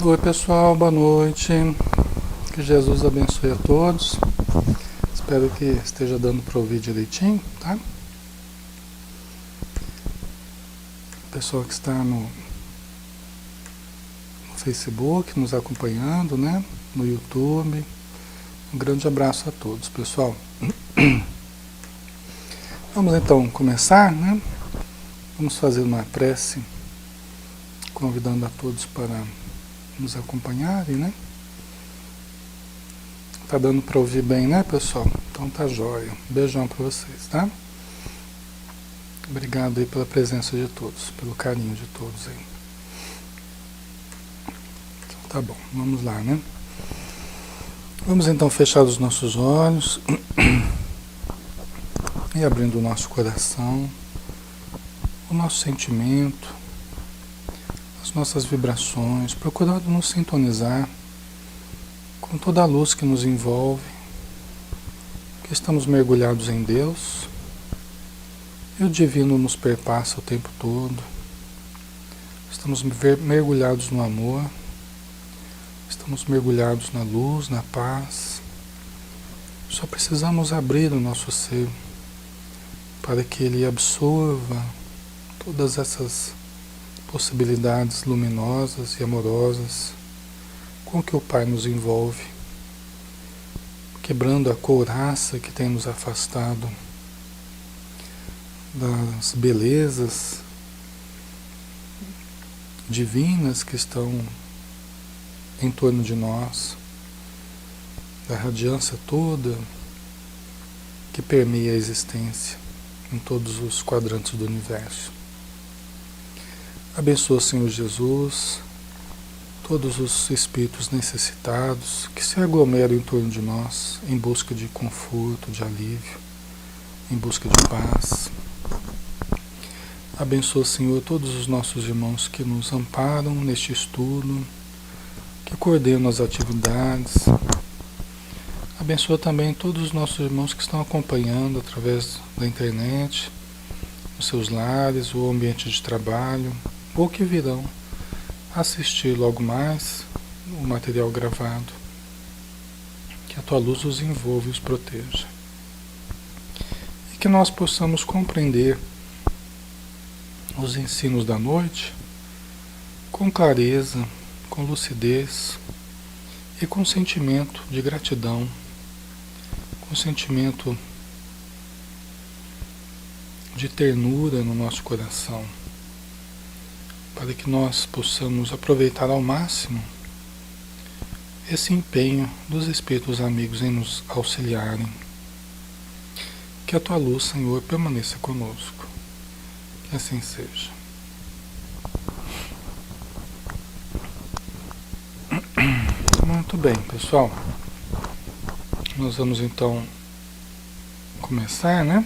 Oi pessoal, boa noite. Que Jesus abençoe a todos. Espero que esteja dando para ouvir direitinho, tá? Pessoal que está no Facebook, nos acompanhando, né? No YouTube. Um grande abraço a todos, pessoal. Vamos então começar, né? Vamos fazer uma prece, convidando a todos para nos acompanharem, né? Tá dando para ouvir bem, né, pessoal? Então tá jóia. Beijão para vocês, tá? Obrigado aí pela presença de todos, pelo carinho de todos aí. Então tá bom, vamos lá, né? Vamos então fechar os nossos olhos e abrindo o nosso coração, o nosso sentimento, as nossas vibrações, procurando nos sintonizar com toda a luz que nos envolve, que estamos mergulhados em Deus, e o divino nos perpassa o tempo todo. Estamos mergulhados no amor, estamos mergulhados na luz, na paz. Só precisamos abrir o nosso ser para que ele absorva todas essas possibilidades luminosas e amorosas com que o Pai nos envolve, quebrando a couraça que tem nos afastado das belezas divinas que estão em torno de nós, da radiância toda que permeia a existência em todos os quadrantes do universo. Abençoa, Senhor Jesus, todos os espíritos necessitados que se aglomeram em torno de nós em busca de conforto, de alívio, em busca de paz. Abençoa, Senhor, todos os nossos irmãos que nos amparam neste estudo, que coordenam as atividades. Abençoa também todos os nossos irmãos que estão acompanhando através da internet, nos seus lares, o ambiente de trabalho, ou que virão assistir logo mais o material gravado. Que a Tua luz os envolva e os proteja. E que nós possamos compreender os ensinos da noite com clareza, com lucidez e com sentimento de gratidão, com sentimento de ternura no nosso coração, para que nós possamos aproveitar ao máximo esse empenho dos Espíritos amigos em nos auxiliarem. Que a Tua luz, Senhor, permaneça conosco. Que assim seja. Muito bem, pessoal. Nós vamos então começar, né?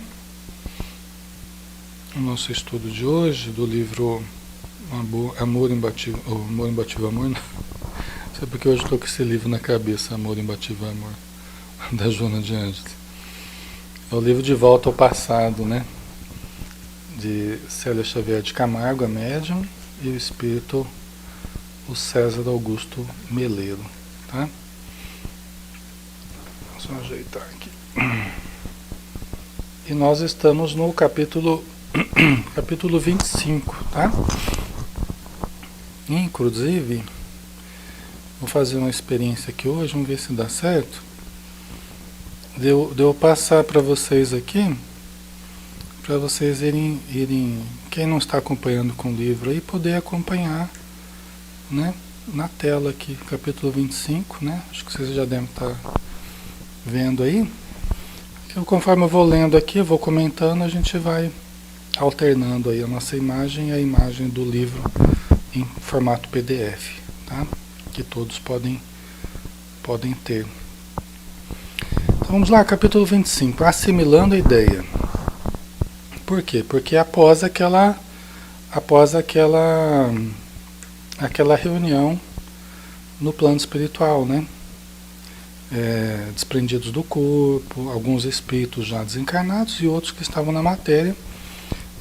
O nosso estudo de hoje do livro Amor Imbatível, Amor Imbatível Amor, não sei porque hoje estou com esse livro na cabeça, Amor Imbatível Amor, da Joana de Ângeles. É o livro De Volta ao Passado, né? De Célia Xavier de Camargo, a médium, e o espírito, o César Augusto Meleiro, tá? Só ajeitar aqui. E nós estamos no capítulo 25, tá? Inclusive, vou fazer uma experiência aqui hoje, vamos ver se dá certo. De eu passar para vocês aqui, para vocês irem, quem não está acompanhando com o livro aí, poder acompanhar, né? Na tela aqui, capítulo 25, né? Acho que vocês já devem estar vendo aí. Então, conforme eu vou lendo aqui, eu vou comentando, a gente vai alternando aí a nossa imagem e a imagem do livro em formato PDF, tá? Que todos podem ter. Então vamos lá, capítulo 25, assimilando a ideia. Por quê? Porque após aquela reunião no plano espiritual, né? Desprendidos do corpo, alguns espíritos já desencarnados e outros que estavam na matéria.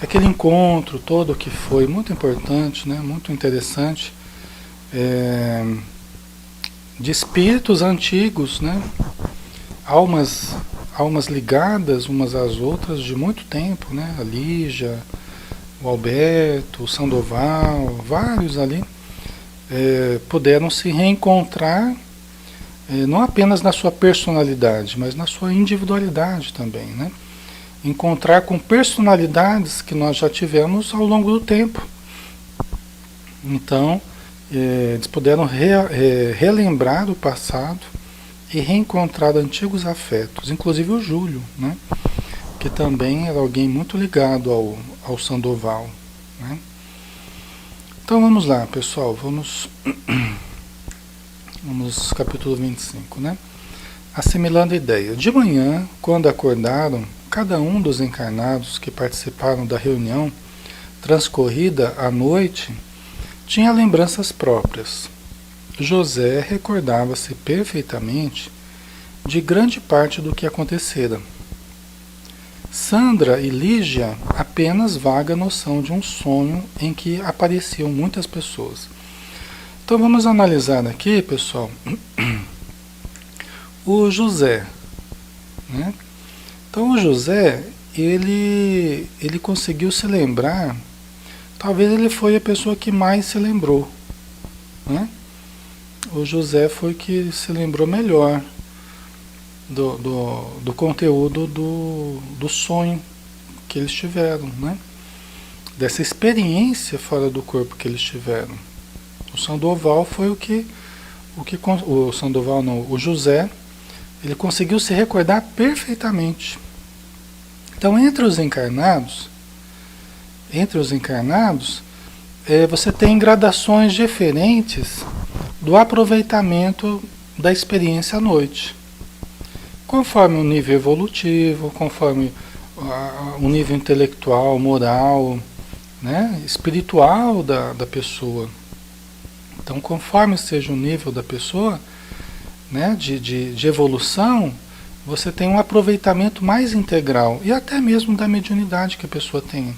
Aquele encontro todo que foi muito importante, né? Muito interessante, é, de espíritos antigos, né? Almas ligadas umas às outras de muito tempo, né? A Lígia, o Alberto, o Sandoval, vários ali puderam se reencontrar, não apenas na sua personalidade, mas na sua individualidade também, né? Encontrar com personalidades que nós já tivemos ao longo do tempo. Então, eles puderam relembrar o passado e reencontrar antigos afetos, inclusive o Júlio, né? Que também era alguém muito ligado ao Sandoval, né? Então vamos lá, pessoal, vamos capítulo 25, né? Assimilando a ideia. De manhã, quando acordaram, cada um dos encarnados que participaram da reunião transcorrida à noite tinha lembranças próprias. José recordava-se perfeitamente de grande parte do que acontecera. Sandra e Lígia apenas vaga noção de um sonho em que apareciam muitas pessoas. Então vamos analisar aqui, pessoal, o José, né? Então o José, ele conseguiu se lembrar, talvez ele foi a pessoa que mais se lembrou, né? O José foi que se lembrou melhor do conteúdo do sonho que eles tiveram, né? Dessa experiência fora do corpo que eles tiveram. O Sandoval foi o Sandoval não, o José, ele conseguiu se recordar perfeitamente. Então, entre os encarnados, você tem gradações diferentes do aproveitamento da experiência à noite. Conforme o nível evolutivo, conforme o nível intelectual, moral, né, espiritual da pessoa. Então, conforme seja o nível da pessoa, né, de evolução, você tem um aproveitamento mais integral e até mesmo da mediunidade que a pessoa tem.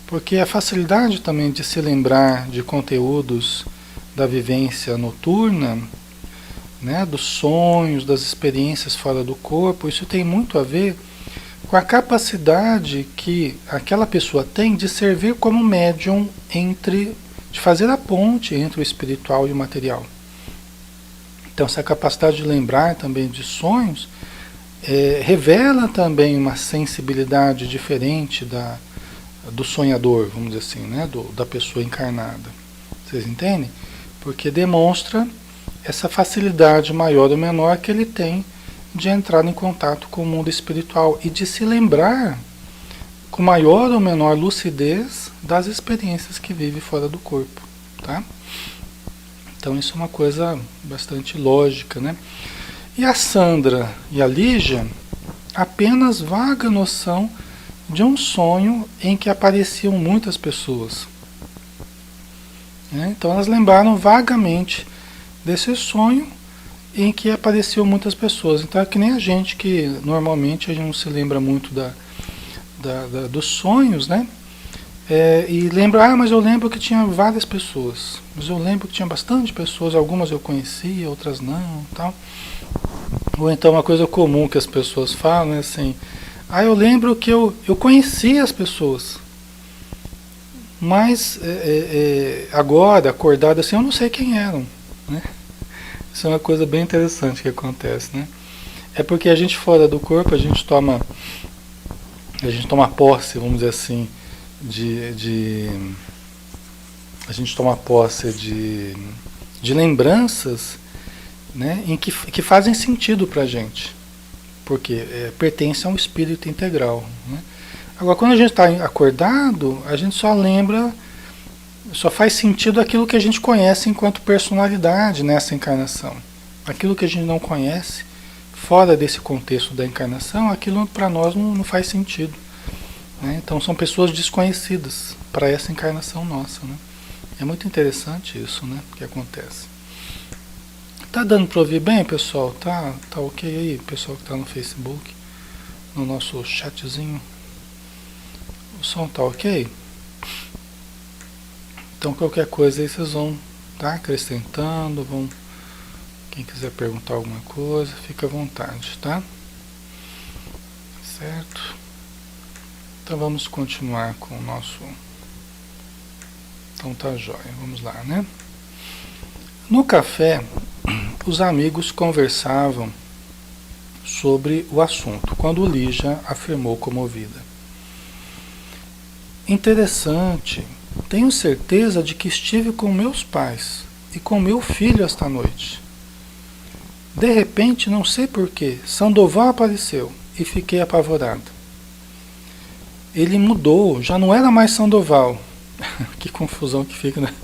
Porque a facilidade também de se lembrar de conteúdos da vivência noturna, né, dos sonhos, das experiências fora do corpo, isso tem muito a ver com a capacidade que aquela pessoa tem de servir como médium de fazer a ponte entre o espiritual e o material. Então, essa capacidade de lembrar também de sonhos revela também uma sensibilidade diferente do sonhador, vamos dizer assim, né, da pessoa encarnada. Vocês entendem? Porque demonstra essa facilidade maior ou menor que ele tem de entrar em contato com o mundo espiritual e de se lembrar com maior ou menor lucidez das experiências que vive fora do corpo, tá? Então isso é uma coisa bastante lógica, né? E a Sandra e a Lígia, apenas vaga noção de um sonho em que apareciam muitas pessoas. Então elas lembraram vagamente desse sonho em que apareciam muitas pessoas. Então é que nem a gente, que normalmente a gente não se lembra muito dos sonhos, né? E lembra, mas eu lembro que tinha várias pessoas. Mas eu lembro que tinha bastante pessoas, algumas eu conhecia, outras não, tal. Ou então uma coisa comum que as pessoas falam é assim: eu lembro que eu conhecia as pessoas, mas agora, acordado assim, eu não sei quem eram, né? Isso é uma coisa bem interessante que acontece, né? É porque a gente fora do corpo, a gente toma posse, vamos dizer assim, a gente toma posse de lembranças, né, que fazem sentido para a gente, porque pertence a um espírito integral, né? Agora, quando a gente está acordado, a gente só lembra, só faz sentido aquilo que a gente conhece enquanto personalidade nessa encarnação. Aquilo que a gente não conhece, fora desse contexto da encarnação, aquilo para nós não faz sentido, né? Então são pessoas desconhecidas para essa encarnação nossa, né? É muito interessante isso, né, que acontece. Tá dando para ouvir bem, pessoal? Tá ok aí, pessoal que tá no Facebook, no nosso chatzinho? O som tá ok? Então qualquer coisa aí vocês vão tá? Acrescentando, quem quiser perguntar alguma coisa, fica à vontade, tá? Certo? Então vamos continuar com o nosso... Então tá jóia, vamos lá, né? No café, os amigos conversavam sobre o assunto, quando Lígia afirmou comovida: interessante, tenho certeza de que estive com meus pais e com meu filho esta noite. De repente, não sei porquê, Sandoval apareceu e fiquei apavorado. Ele mudou, já não era mais Sandoval. Que confusão que fica, né?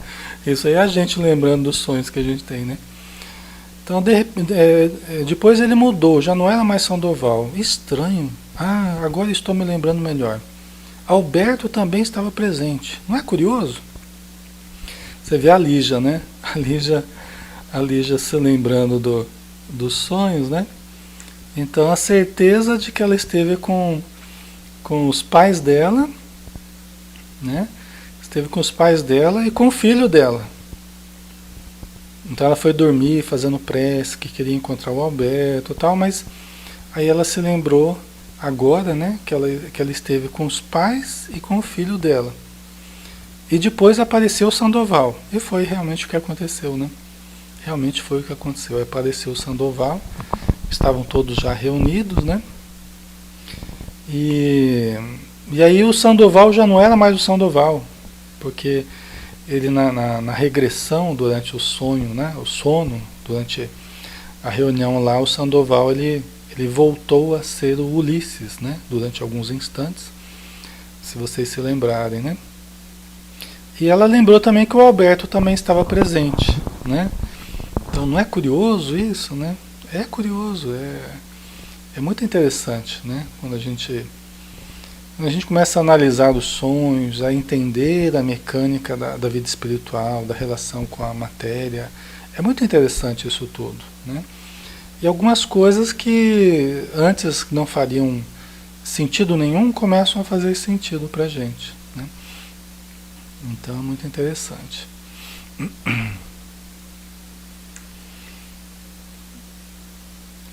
Isso aí é a gente lembrando dos sonhos que a gente tem, né? Então, depois ele mudou, já não era mais Sandoval. Estranho. Ah, agora estou me lembrando melhor. Alberto também estava presente. Não é curioso? Você vê a Lígia, né? A Lígia se lembrando dos sonhos, né? Então, a certeza de que ela esteve com os pais dela, né? Esteve com os pais dela e com o filho dela. Então ela foi dormir fazendo prece, que queria encontrar o Alberto e tal, mas aí ela se lembrou agora, né, que ela esteve com os pais e com o filho dela. E depois apareceu o Sandoval. E foi realmente o que aconteceu, né? Realmente foi o que aconteceu. Apareceu o Sandoval, estavam todos já reunidos, né? E aí o Sandoval já não era mais o Sandoval, porque ele na regressão durante o sonho, né, o sono, durante a reunião lá, o Sandoval ele voltou a ser o Ulisses, né, durante alguns instantes, se vocês se lembrarem, né? E ela lembrou também que o Alberto também estava presente, né? Então não é curioso isso, né? É curioso, é muito interessante, né? Quando a gente começa a analisar os sonhos, a entender a mecânica da vida espiritual, da relação com a matéria, é muito interessante isso tudo, né? E algumas coisas que antes não fariam sentido nenhum começam a fazer sentido pra gente, né? Então é muito interessante.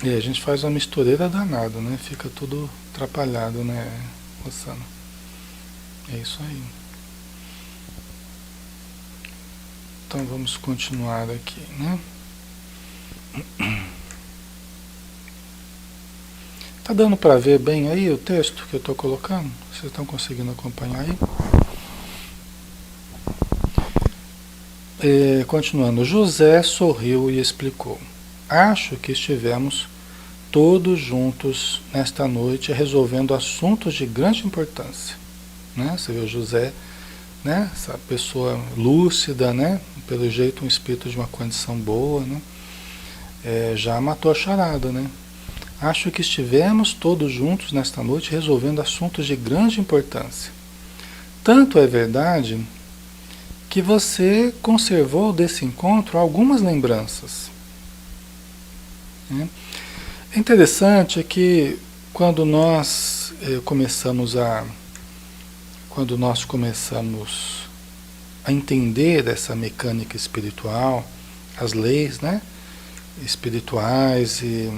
E a gente faz uma mistureira danada, né? Fica tudo atrapalhado, né, Rossana? É isso aí. Então vamos continuar aqui, né? Tá dando para ver bem aí o texto que eu estou colocando? Vocês estão conseguindo acompanhar aí? Continuando, José sorriu e explicou: acho que estivemos todos juntos nesta noite resolvendo assuntos de grande importância, né? Você vê o José, né? Essa pessoa lúcida, né? Pelo jeito um espírito de uma condição boa, né? Já matou a charada, né? Acho que estivemos todos juntos nesta noite resolvendo assuntos de grande importância. Tanto é verdade que você conservou desse encontro algumas lembranças, né? É interessante que quando nós começamos a entender essa mecânica espiritual, as leis, né, espirituais, e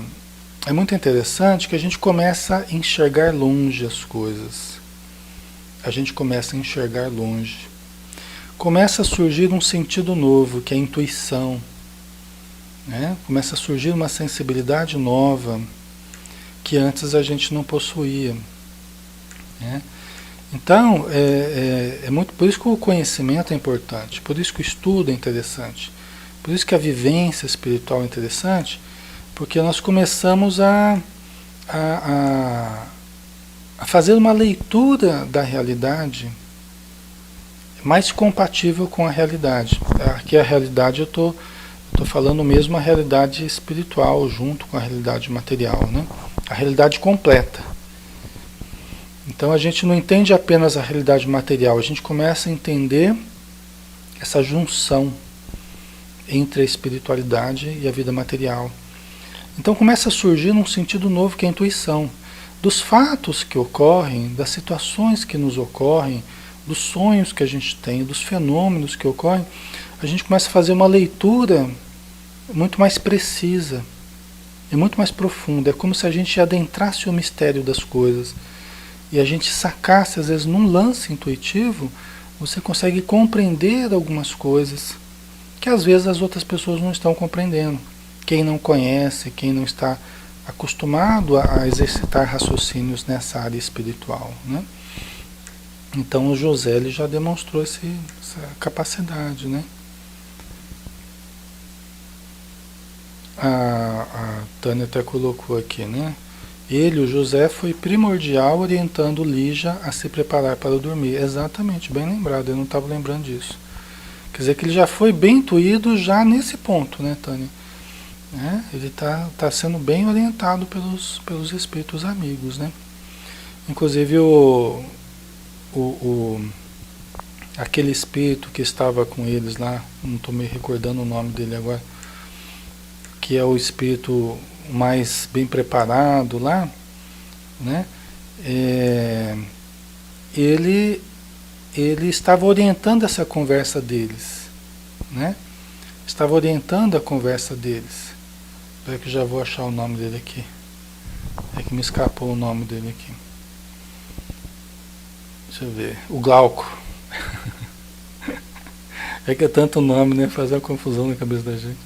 é muito interessante que a gente começa a enxergar longe as coisas. A gente começa a enxergar longe. Começa a surgir um sentido novo, que é a intuição, né? Começa a surgir uma sensibilidade nova que antes a gente não possuía, né? Então, é muito por isso que o conhecimento é importante, por isso que o estudo é interessante, por isso que a vivência espiritual é interessante, porque nós começamos a fazer uma leitura da realidade mais compatível com a realidade. Aqui a realidade eu estou falando mesmo a realidade espiritual junto com a realidade material, né? A realidade completa. Então a gente não entende apenas a realidade material, a gente começa a entender essa junção entre a espiritualidade e a vida material. Então começa a surgir um sentido novo que é a intuição. Dos fatos que ocorrem, das situações que nos ocorrem, dos sonhos que a gente tem, dos fenômenos que ocorrem, a gente começa a fazer uma leitura muito mais precisa e muito mais profunda. É como se a gente adentrasse o mistério das coisas e a gente sacasse, às vezes, num lance intuitivo, você consegue compreender algumas coisas que às vezes as outras pessoas não estão compreendendo. Quem não conhece, quem não está acostumado a exercitar raciocínios nessa área espiritual, né? Então o José ele já demonstrou essa capacidade, né? A Tânia até colocou aqui, né? Ele, o José, foi primordial orientando Lígia a se preparar para dormir. Exatamente, bem lembrado, eu não estava lembrando disso. Quer dizer que ele já foi bem intuído já nesse ponto, né, Tânia? Ele tá sendo bem orientado pelos espíritos amigos, né? Inclusive aquele espírito que estava com eles lá, não estou me recordando o nome dele agora, que é o espírito mais bem preparado lá, né? Ele estava orientando essa conversa deles, né? Estava orientando a conversa deles. Espera que eu já vou achar o nome dele aqui. É que me escapou o nome dele aqui. Deixa eu ver. O Glauco. É que é tanto nome, né? Faz uma confusão na cabeça da gente.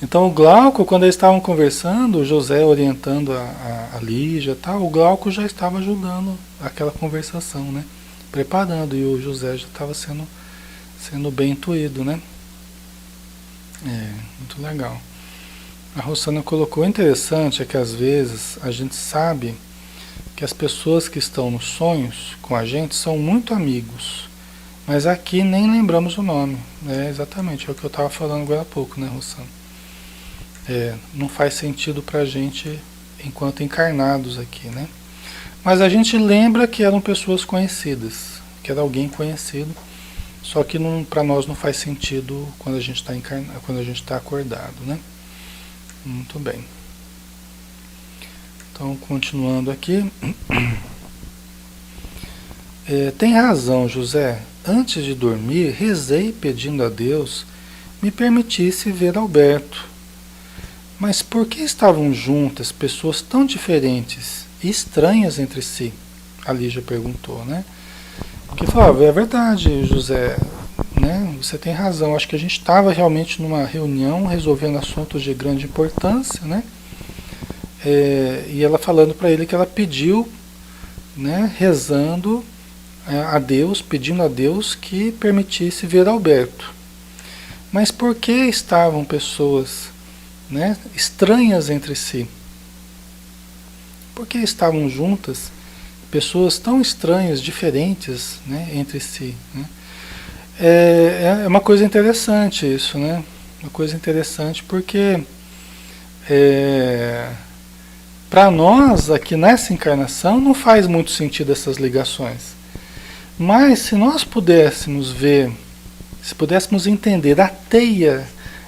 Então o Glauco, quando eles estavam conversando, o José orientando a Lígia e tal, o Glauco já estava ajudando aquela conversação, né? Preparando, e o José já estava sendo bem intuído, né? Muito legal. A Rosana colocou, interessante é que às vezes a gente sabe que as pessoas que estão nos sonhos com a gente são muito amigos, mas aqui nem lembramos o nome. Exatamente, é o que eu estava falando agora há pouco, né, Rosana? Não faz sentido para a gente enquanto encarnados aqui, né? Mas a gente lembra que eram pessoas conhecidas, que era alguém conhecido, só que para nós não faz sentido quando a gente está quando a gente está acordado, né? Muito bem. Então, continuando aqui. Tem razão, José. Antes de dormir, rezei pedindo a Deus me permitisse ver Alberto. Mas por que estavam juntas pessoas tão diferentes e estranhas entre si? A Lígia perguntou, né? Porque falava, é verdade, José, né? Você tem razão. Acho que a gente estava realmente numa reunião resolvendo assuntos de grande importância, né? E ela falando para ele que ela pediu, né, rezando a Deus, pedindo a Deus que permitisse ver Alberto. Mas por que estavam pessoas, né, estranhas entre si? Por que estavam juntas pessoas tão estranhas, diferentes, né, entre si, né? É uma coisa interessante isso, né? Uma coisa interessante porque para nós aqui nessa encarnação não faz muito sentido essas ligações. Mas se nós pudéssemos ver, se pudéssemos entender a teia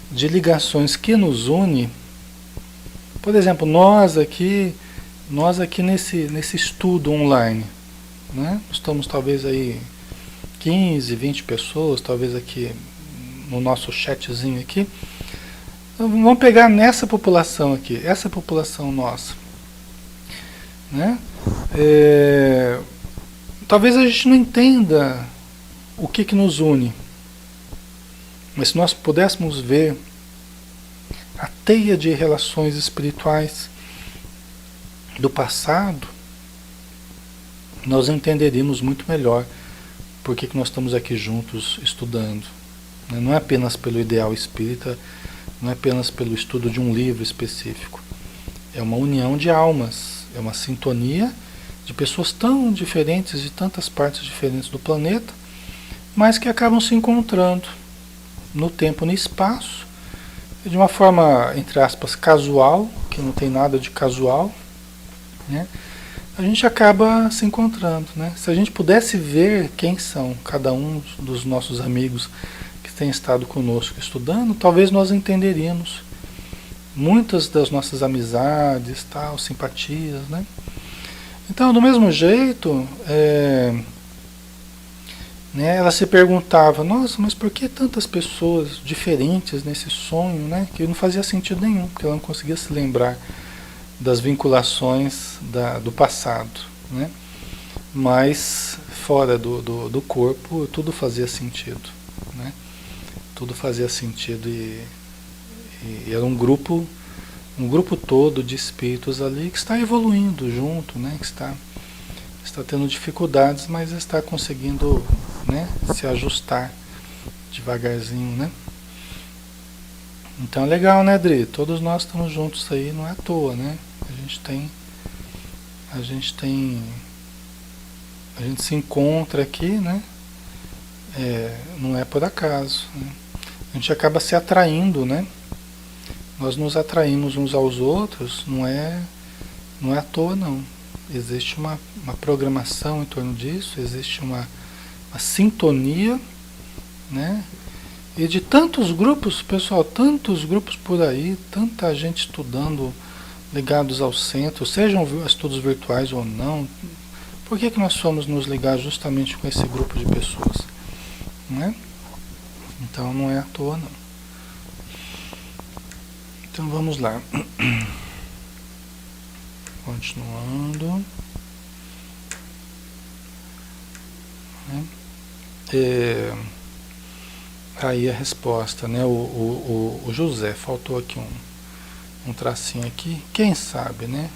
de ligações que nos une, por exemplo, nós aqui nesse estudo online, né? Estamos talvez aí 15, 20 pessoas, talvez aqui no nosso chatzinho aqui. Então, vamos pegar nessa população aqui, essa população nossa, né? Talvez a gente não entenda o que nos une, mas se nós pudéssemos ver a teia de relações espirituais do passado, nós entenderíamos muito melhor por que nós estamos aqui juntos estudando. Não é apenas pelo ideal espírita, não é apenas pelo estudo de um livro específico. É uma união de almas, é uma sintonia de pessoas tão diferentes de tantas partes diferentes do planeta, mas que acabam se encontrando no tempo e no espaço, de uma forma, entre aspas, casual, que não tem nada de casual, né? A gente acaba se encontrando, né? Se a gente pudesse ver quem são cada um dos nossos amigos que têm estado conosco estudando, talvez nós entenderíamos muitas das nossas amizades, tal, simpatias, né? Então, do mesmo jeito, né? Ela se perguntava, nossa, mas por que tantas pessoas diferentes nesse sonho, né? Que não fazia sentido nenhum, porque ela não conseguia se lembrar das vinculações do passado, né? Mas fora do corpo tudo fazia sentido, né? Tudo fazia sentido e era um grupo todo de espíritos ali que está evoluindo junto, né? Que está tendo dificuldades, mas está conseguindo, né, se ajustar devagarzinho, né? Então é legal, né, Dri? Todos nós estamos juntos aí, não é à toa, né? A gente tem, a gente se encontra aqui, né? Não é por acaso, né? A gente acaba se atraindo, né? Nós nos atraímos uns aos outros, não é à toa, não. Existe uma programação em torno disso, existe uma sintonia, né? E de tantos grupos, pessoal, tantos grupos por aí, tanta gente estudando, ligados ao centro, sejam estudos virtuais ou não. Por que nós fomos nos ligar justamente com esse grupo de pessoas, né? Então não é à toa, não. Então vamos lá. Continuando. Aí a resposta, né? O José, faltou aqui um tracinho aqui. Quem sabe, né?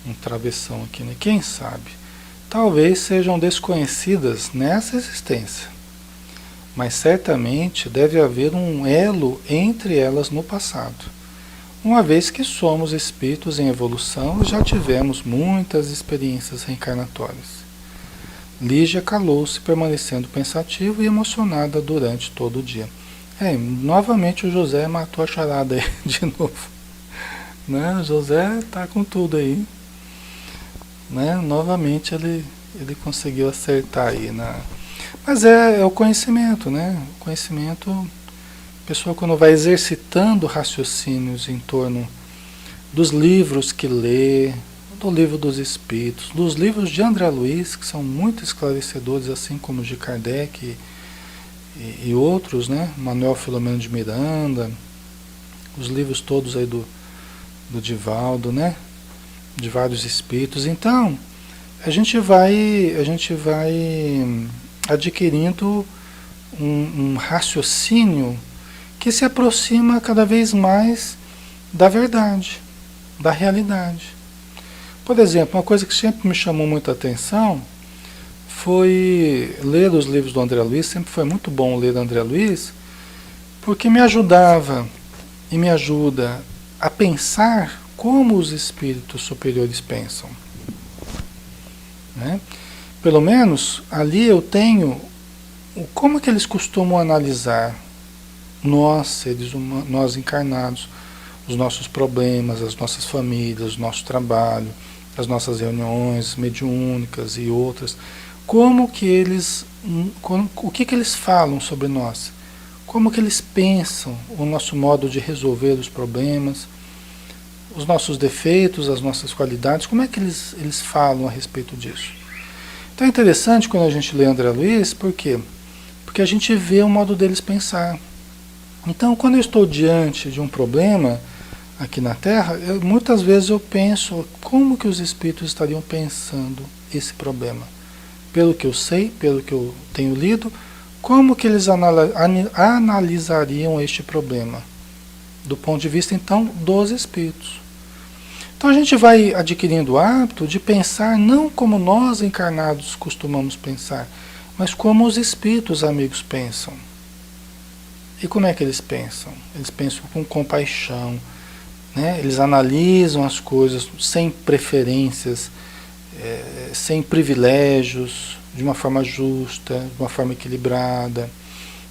Um travessão aqui, né? Quem sabe? Talvez sejam desconhecidas nessa existência, mas certamente deve haver um elo entre elas no passado. Uma vez que somos espíritos em evolução, já tivemos muitas experiências reencarnatórias. Lígia calou-se, permanecendo pensativa e emocionada durante todo o dia. Novamente o José matou a charada aí de novo. Né? O José está com tudo aí. Né? Novamente ele conseguiu acertar aí. Mas é o conhecimento, né? O conhecimento, a pessoa quando vai exercitando raciocínios em torno dos livros que lê, do livro dos Espíritos, dos livros de André Luiz, que são muito esclarecedores, assim como de Kardec e outros, né? Manuel Filomeno de Miranda, os livros todos aí do Divaldo, né? De vários espíritos. Então, a gente vai adquirindo um raciocínio que se aproxima cada vez mais da verdade, da realidade. Por exemplo, uma coisa que sempre me chamou muita atenção foi ler os livros do André Luiz. Sempre foi muito bom ler André Luiz, porque me ajudava e me ajuda a pensar como os espíritos superiores pensam, né? Pelo menos ali eu tenho como que eles costumam analisar nós, seres humanos, nós encarnados, os nossos problemas, as nossas famílias, o nosso trabalho, as nossas reuniões mediúnicas e outras. O que eles falam sobre nós? Como que eles pensam o nosso modo de resolver os problemas, os nossos defeitos, as nossas qualidades, como é que eles falam a respeito disso? Então é interessante quando a gente lê André Luiz, por quê? Porque a gente vê o modo deles pensar. Então, quando eu estou diante de um problema aqui na Terra, muitas vezes eu penso como que os espíritos estariam pensando esse problema. Pelo que eu sei, pelo que eu tenho lido, como que eles analisariam este problema? Do ponto de vista, então, dos espíritos. Então a gente vai adquirindo o hábito de pensar não como nós encarnados costumamos pensar, mas como os espíritos amigos pensam. E como é que eles pensam? Eles pensam com compaixão, né? Eles analisam as coisas sem preferências, sem privilégios, de uma forma justa, de uma forma equilibrada.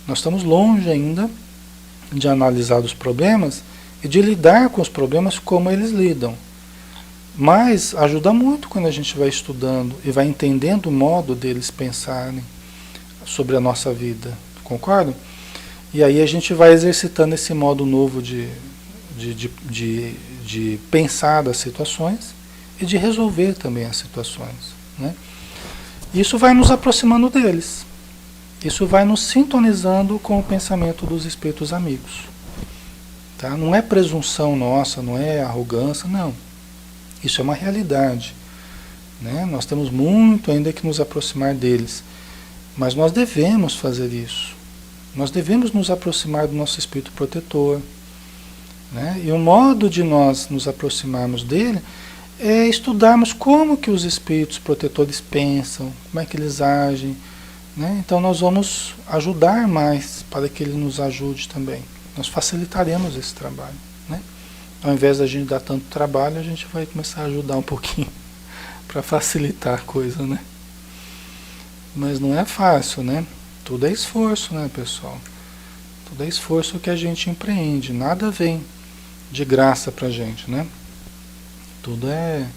Nós estamos longe ainda de analisar os problemas e de lidar com os problemas como eles lidam. Mas ajuda muito quando a gente vai estudando e vai entendendo o modo deles pensarem sobre a nossa vida. Concordam? E aí a gente vai exercitando esse modo novo de pensar as situações e de resolver também as situações, né? Isso vai nos aproximando deles, Isso vai nos sintonizando com o pensamento dos espíritos amigos. Tá? Não é presunção nossa, não é arrogância, não. Isso é uma realidade. Né? Nós temos muito ainda que nos aproximar deles. Mas nós devemos fazer isso. Nós devemos nos aproximar do nosso espírito protetor. Né? E o modo de nós nos aproximarmos dele é estudarmos como que os espíritos protetores pensam, como é que eles agem. Né? Então nós vamos ajudar mais para que ele nos ajude também. Nós facilitaremos esse trabalho. Né? Ao invés da gente dar tanto trabalho, a gente vai começar a ajudar um pouquinho para facilitar a coisa, né? Mas não é fácil, né? Tudo é esforço, né, pessoal? Tudo é esforço que a gente empreende. Nada vem de graça pra gente, né? Tudo é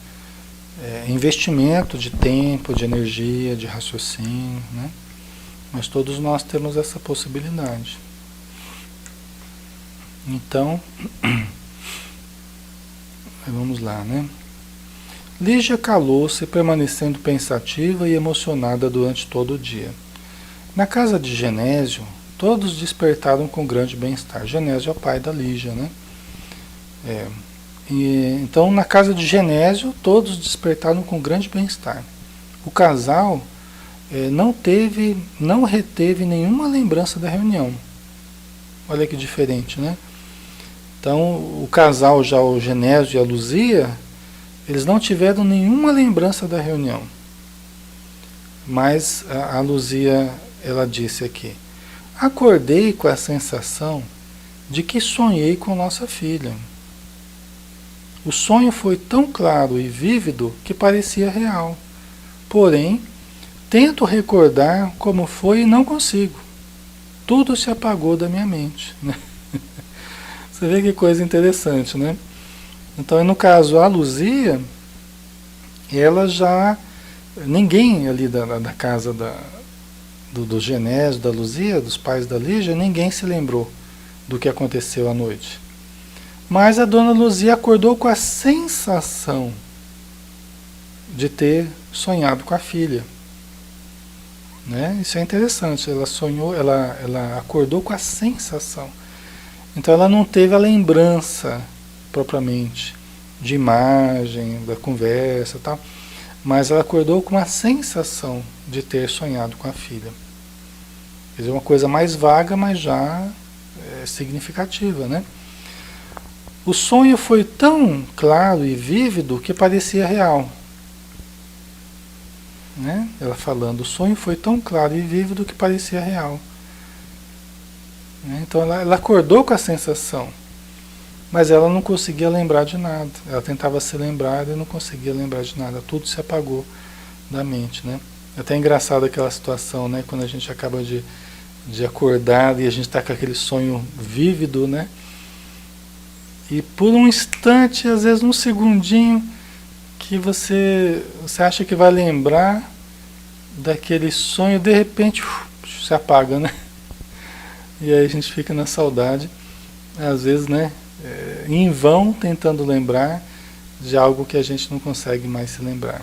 investimento de tempo, de energia, de raciocínio, né? Mas todos nós temos essa possibilidade. Então, vamos lá, né? Lígia calou-se, permanecendo pensativa e emocionada durante todo o dia. Na casa de Genésio, todos despertaram com grande bem-estar. Genésio é o pai da Lígia, né? Então, na casa de Genésio, todos despertaram com grande bem-estar. O casal não reteve nenhuma lembrança da reunião. Olha que diferente, né? Então, o casal, já o Genésio e a Luzia, eles não tiveram nenhuma lembrança da reunião. Mas a Luzia, ela disse aqui: acordei com a sensação de que sonhei com nossa filha. O sonho foi tão claro e vívido que parecia real. Porém, tento recordar como foi e não consigo. Tudo se apagou da minha mente. Né? Você vê que coisa interessante, né? Então, no caso, a Luzia, ela já... Ninguém ali da casa do Genésio, da Luzia, dos pais da Lígia, ninguém se lembrou do que aconteceu à noite. Mas a dona Luzia acordou com a sensação de ter sonhado com a filha. Né? Isso é interessante. Ela sonhou, ela acordou com a sensação. Então ela não teve a lembrança propriamente de imagem, da conversa e tal, mas ela acordou com uma sensação de ter sonhado com a filha. Quer dizer, uma coisa mais vaga, mas já significativa, né? O sonho foi tão claro e vívido que parecia real. Né? Ela falando, o sonho foi tão claro e vívido que parecia real. Né? Então ela acordou com a sensação, mas ela não conseguia lembrar de nada. Ela tentava se lembrar e não conseguia lembrar de nada. Tudo se apagou da mente. Né? É até engraçado aquela situação, né? Quando a gente acaba de acordar e a gente está com aquele sonho vívido, né? E por um instante, às vezes um segundinho, que você acha que vai lembrar daquele sonho, de repente se apaga, né? E aí a gente fica na saudade, às vezes, né? Em vão, tentando lembrar de algo que a gente não consegue mais se lembrar.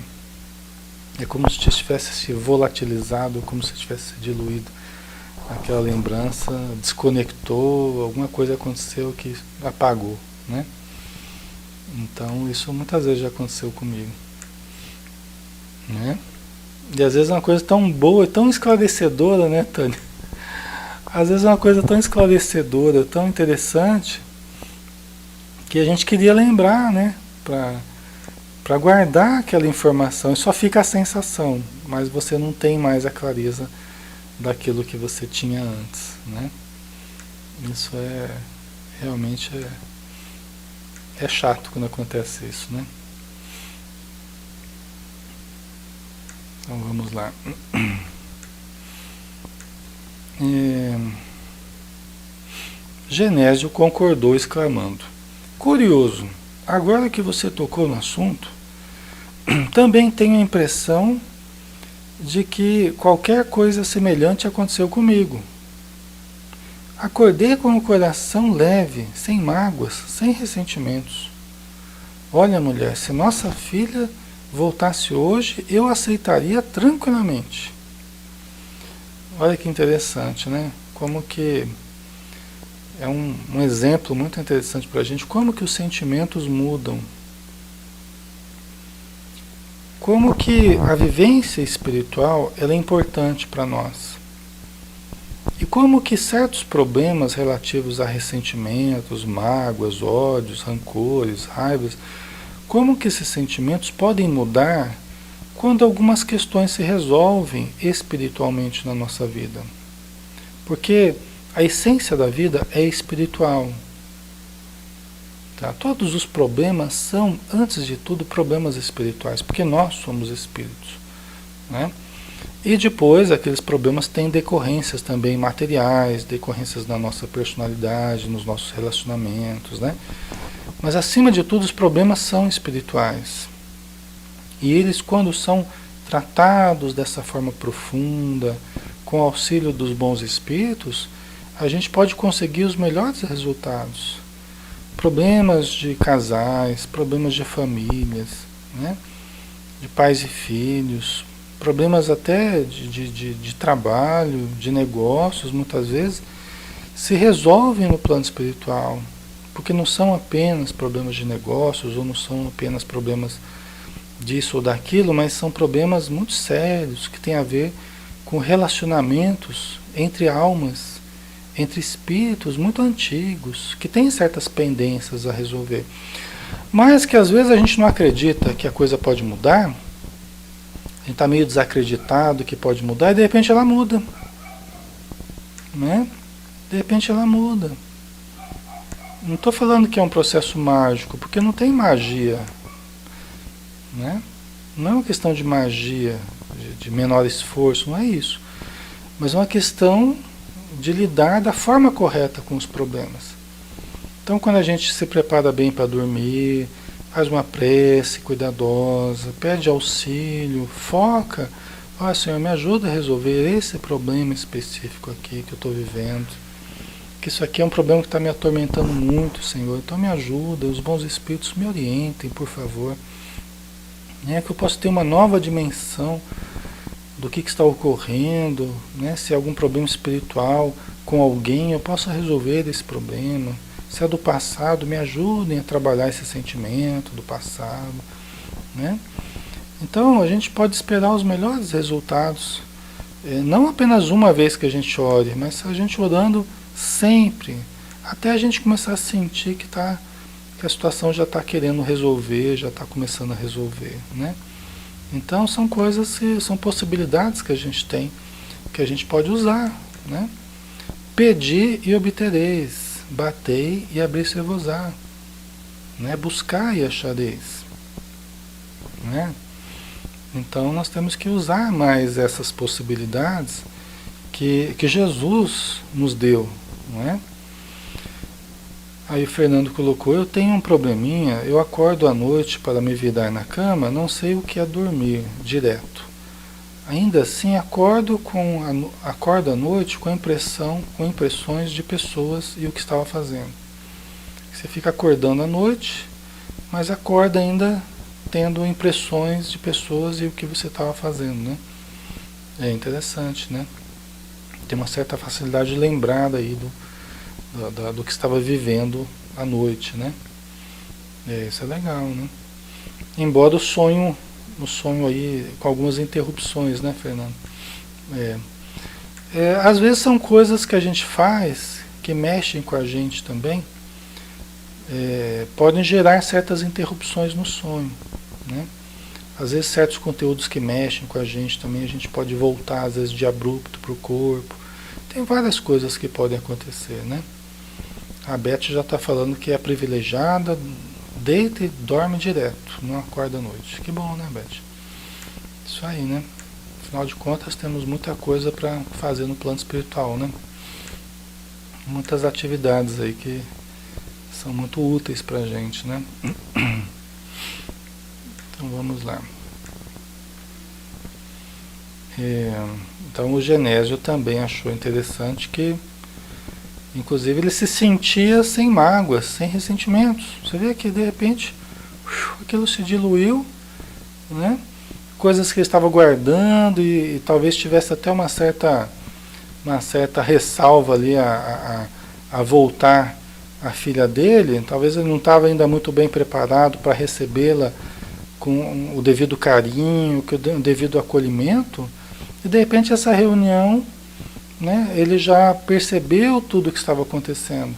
É como se tivesse se volatilizado, como se tivesse se diluído aquela lembrança, desconectou, alguma coisa aconteceu que apagou. Né? Então isso muitas vezes já aconteceu comigo, né? E às vezes é uma coisa tão boa, tão esclarecedora, né, Tânia? Às vezes é uma coisa tão esclarecedora, tão interessante, que a gente queria lembrar, né, para guardar aquela informação, e só fica a sensação, mas você não tem mais a clareza daquilo que você tinha antes, né? Isso realmente é chato quando acontece isso, né? Então vamos lá. Genésio concordou, exclamando: curioso, agora que você tocou no assunto, também tenho a impressão de que qualquer coisa semelhante aconteceu comigo. Acordei com o coração leve, sem mágoas, sem ressentimentos. Olha, mulher, se nossa filha voltasse hoje, eu aceitaria tranquilamente. Olha que interessante, né? Como que é um exemplo muito interessante para a gente, como que os sentimentos mudam. Como que a vivência espiritual ela é importante para nós. E como que certos problemas relativos a ressentimentos, mágoas, ódios, rancores, raivas, como que esses sentimentos podem mudar quando algumas questões se resolvem espiritualmente na nossa vida. Porque a essência da vida é espiritual. Tá? Todos os problemas são, antes de tudo, problemas espirituais, porque nós somos espíritos. Né? E depois, aqueles problemas têm decorrências também materiais, decorrências na nossa personalidade, nos nossos relacionamentos. Né? Mas, acima de tudo, os problemas são espirituais. E eles, quando são tratados dessa forma profunda, com o auxílio dos bons espíritos, a gente pode conseguir os melhores resultados. Problemas de casais, problemas de famílias, né? De pais e filhos, problemas até de trabalho, de negócios, muitas vezes, se resolvem no plano espiritual, porque não são apenas problemas de negócios, ou não são apenas problemas disso ou daquilo, mas são problemas muito sérios, que têm a ver com relacionamentos entre almas, entre espíritos muito antigos, que têm certas pendências a resolver. Mas que às vezes a gente não acredita que a coisa pode mudar, a gente está meio desacreditado que pode mudar, e de repente ela muda. Né? De repente ela muda. Não estou falando que é um processo mágico, porque não tem magia. Né? Não é uma questão de magia, de menor esforço, não é isso. Mas é uma questão de lidar da forma correta com os problemas. Então, quando a gente se prepara bem para dormir, faz uma prece cuidadosa, pede auxílio, foca, ó Senhor, me ajuda a resolver esse problema específico aqui que eu estou vivendo, que isso aqui é um problema que está me atormentando muito, Senhor, então me ajuda, os bons espíritos me orientem, por favor, né, que eu possa ter uma nova dimensão do que está ocorrendo, né? Se é algum problema espiritual com alguém, eu possa resolver esse problema. Se é do passado, me ajudem a trabalhar esse sentimento do passado. Né? Então, a gente pode esperar os melhores resultados. Não apenas uma vez que a gente ore, mas a gente orando sempre, até a gente começar a sentir que a situação já está querendo resolver, já está começando a resolver. Né? Então são coisas são possibilidades que a gente tem, que a gente pode usar, né? Pedi e obtereis, batei e abri-se-vos-á, né? Buscai e achareis, né? Então nós temos que usar mais essas possibilidades que Jesus nos deu, não é? Aí o Fernando colocou, eu tenho um probleminha, eu acordo à noite para me virar na cama, não sei o que é dormir direto. Ainda assim acordo à noite com impressões de pessoas e o que estava fazendo. Você fica acordando à noite, mas acorda ainda tendo impressões de pessoas e o que você estava fazendo, né? É interessante, né? Tem uma certa facilidade de lembrar aí do que estava vivendo à noite, né? Isso é legal, né? Embora o sonho aí com algumas interrupções, né, Fernando? Às vezes são coisas que a gente faz que mexem com a gente também, podem gerar certas interrupções no sonho, né? Às vezes certos conteúdos que mexem com a gente também, a gente pode voltar às vezes de abrupto para o corpo. Tem várias coisas que podem acontecer, né? A Beth já está falando que é privilegiada, deita e dorme direto, não acorda à noite. Que bom, né, Beth? Isso aí, né? Afinal de contas, temos muita coisa para fazer no plano espiritual, né? Muitas atividades aí que são muito úteis para a gente, né? Então vamos lá. Então o Genésio também achou interessante que inclusive ele se sentia sem mágoas, sem ressentimentos. Você vê que de repente aquilo se diluiu, né? Coisas que ele estava guardando e talvez tivesse até uma certa uma certa ressalva ali a voltar a filha dele, talvez ele não estava ainda muito bem preparado para recebê-la com o devido carinho, com o devido acolhimento, e de repente essa reunião, né, ele já percebeu tudo o que estava acontecendo,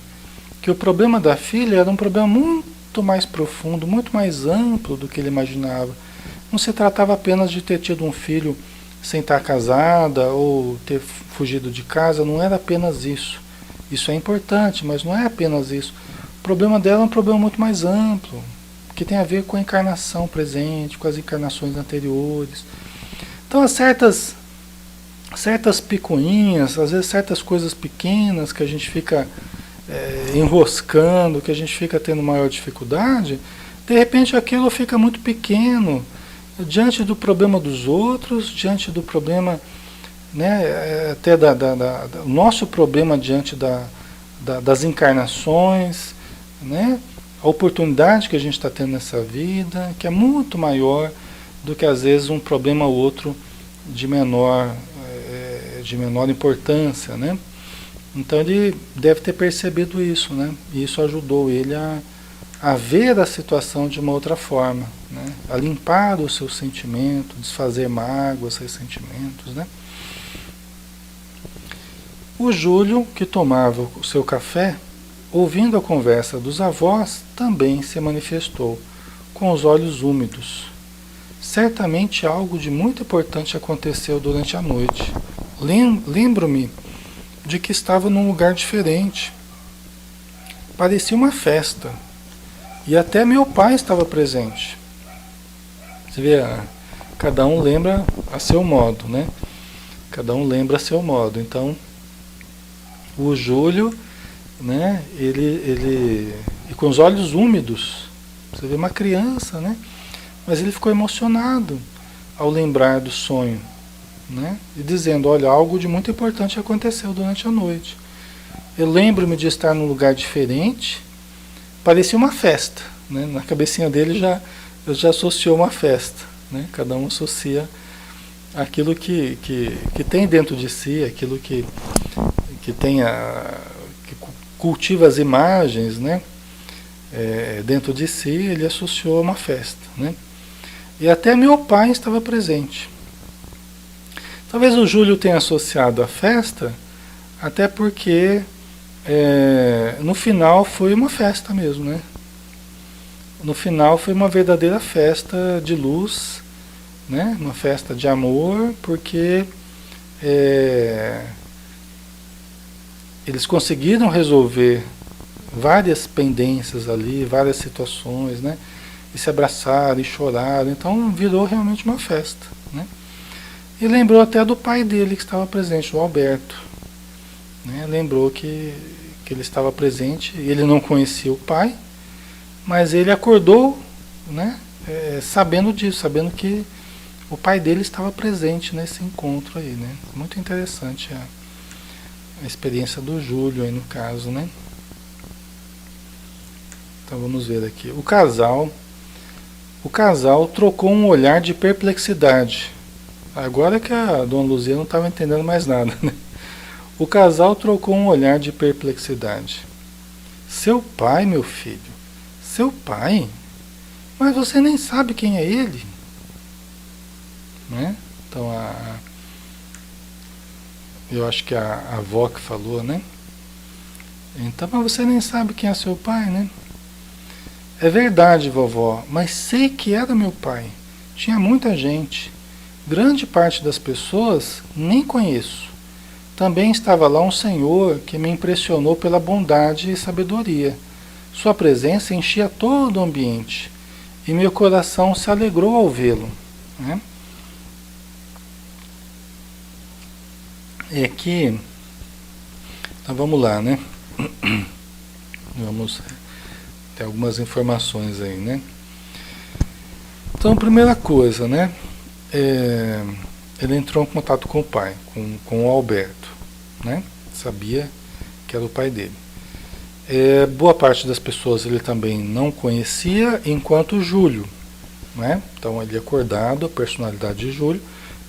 que o problema da filha era um problema muito mais profundo, muito mais amplo do que ele imaginava. Não se tratava apenas de ter tido um filho sem estar casada ou ter fugido de casa, não era apenas isso. Isso é importante, mas não é apenas isso. O problema dela é um problema muito mais amplo, que tem a ver com a encarnação presente, com as encarnações anteriores. Então, há certas picuinhas, às vezes certas coisas pequenas que a gente fica enroscando, que a gente fica tendo maior dificuldade, de repente aquilo fica muito pequeno diante do problema dos outros, diante do problema, né, até o nosso problema diante das encarnações, né, a oportunidade que a gente está tendo nessa vida, que é muito maior do que às vezes um problema ou outro de menor importância, né? Então ele deve ter percebido isso, né? E isso ajudou ele a ver a situação de uma outra forma, né? A limpar o seu sentimento, desfazer mágoas, ressentimentos, né? O Júlio, que tomava o seu café, ouvindo a conversa dos avós, também se manifestou, com os olhos úmidos. Certamente algo de muito importante aconteceu durante a noite. Lembro-me de que estava num lugar diferente. Parecia uma festa. E até meu pai estava presente. Você vê, cada um lembra a seu modo, né? Cada um lembra a seu modo. Então, o Júlio, né? Ele e com os olhos úmidos. Você vê uma criança, né? Mas ele ficou emocionado ao lembrar do sonho, né? E dizendo, olha, algo de muito importante aconteceu durante a noite. Eu lembro-me de estar num lugar diferente, parecia uma festa, né? Na cabecinha dele já associou uma festa, né? Cada um associa aquilo que tem dentro de si, aquilo que cultiva as imagens, né? Dentro de si, ele associou a uma festa, né? E até meu pai estava presente. Talvez o Júlio tenha associado a festa, até porque no final foi uma festa mesmo, né? No final foi uma verdadeira festa de luz, né? Uma festa de amor, porque eles conseguiram resolver várias pendências ali, várias situações, né? E se abraçaram e choraram, então virou realmente uma festa, né? E lembrou até do pai dele que estava presente, o Alberto, né? Lembrou que ele estava presente, ele não conhecia o pai, mas ele acordou, né? Sabendo disso, sabendo que o pai dele estava presente nesse encontro aí, né? Muito interessante a experiência do Júlio aí no caso, né? Então vamos ver aqui. O casal trocou um olhar de perplexidade. Agora que a dona Luzia não estava entendendo mais nada, né? O casal trocou um olhar de perplexidade. Seu pai, meu filho? Seu pai? Mas você nem sabe quem é ele? Né? Então eu acho que a avó que falou, né? Então, mas você nem sabe quem é seu pai, né? É verdade, vovó, mas sei que era meu pai. Tinha muita gente. Grande parte das pessoas nem conheço. Também estava lá um senhor que me impressionou pela bondade e sabedoria. Sua presença enchia todo o ambiente e meu coração se alegrou ao vê-lo, né? É que, então vamos lá, né? Vamos ter algumas informações aí, né? Então, primeira coisa, né? Ele entrou em contato com o pai, com o Alberto, né? Sabia que era o pai dele. Boa parte das pessoas ele também não conhecia, enquanto o Júlio, né? Então ele acordado, a personalidade de Júlio,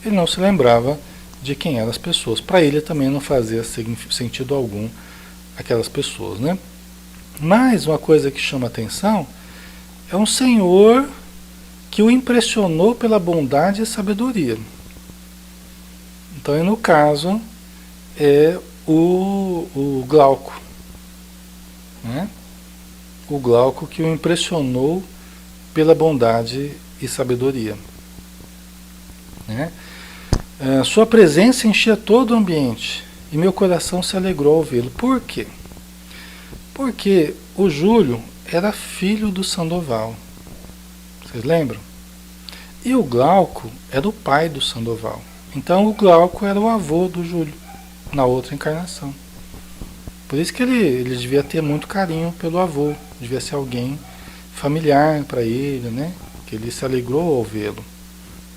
ele não se lembrava de quem eram as pessoas. Para ele também não fazia sentido algum aquelas pessoas, né? Mas uma coisa que chama atenção é um senhor que o impressionou pela bondade e sabedoria. Então, no caso, é o Glauco, né? O Glauco que o impressionou pela bondade e sabedoria, né? Sua presença enchia todo o ambiente e meu coração se alegrou ao vê-lo. Por quê? Porque o Júlio era filho do Sandoval. Vocês lembram? E o Glauco era o pai do Sandoval. Então o Glauco era o avô do Júlio, na outra encarnação. Por isso que ele devia ter muito carinho pelo avô. Devia ser alguém familiar para ele, né? Que ele se alegrou ao vê-lo.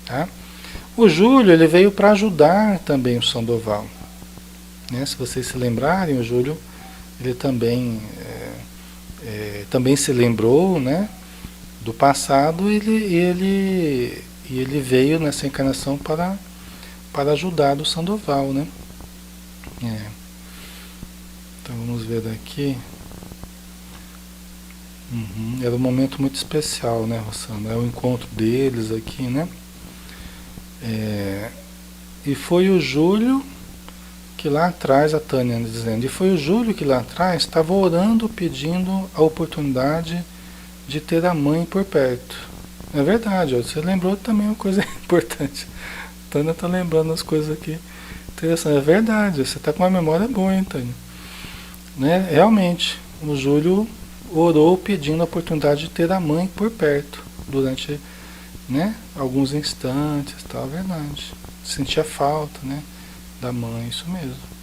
Tá? O Júlio, ele veio para ajudar também o Sandoval. Né? Se vocês se lembrarem, o Júlio, ele também, também se lembrou, né? Do passado, e ele veio nessa encarnação para ajudar o Sandoval, né? Então vamos ver daqui. Era um momento muito especial, né, Rossana? É o encontro deles aqui, né? E foi o Júlio que lá atrás, a Tânia dizendo, e foi o Júlio que lá atrás estava orando, pedindo a oportunidade de ter a mãe por perto. É verdade, ó, você lembrou também uma coisa importante. A Tânia está lembrando as coisas aqui. Interessante, é verdade, você está com uma memória boa, hein, Tânia? Né? Realmente, o Júlio orou pedindo a oportunidade de ter a mãe por perto durante, né, alguns instantes, tal, verdade. Sentia falta, né, da mãe, isso mesmo.